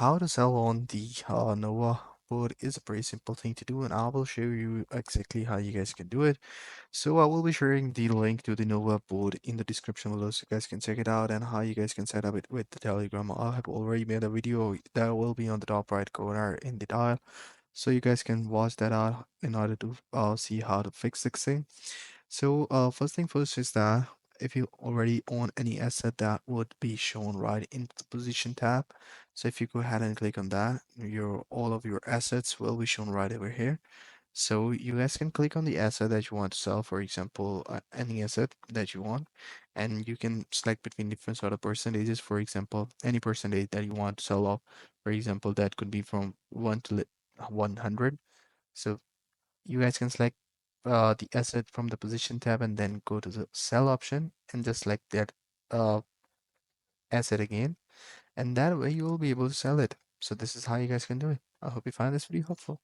how to sell on the Nova board is a pretty simple thing to do, and I will show you exactly how you guys can do it. So I will be sharing the link to the Nova board in the description below so you guys can check it out and how you guys can set up it with the Telegram. I have already made a video that will be on the top right corner in the dial, so you guys can watch that out in order to see how to fix this thing. So first thing first is that if you already own any asset, that would be shown right in the position tab. So if you go ahead and click on that, your all of your assets will be shown right over here. So you guys can click on the asset that you want to sell, for example, any asset that you want, and you can select between different sort of percentages. For example, any percentage that you want to sell off. For example, that could be from 1 to 100. So you guys can select the asset from the position tab and then go to the sell option and just select that uh, asset again, and that way you will be able to sell it. So this is how you guys can do it. I hope you find this video helpful.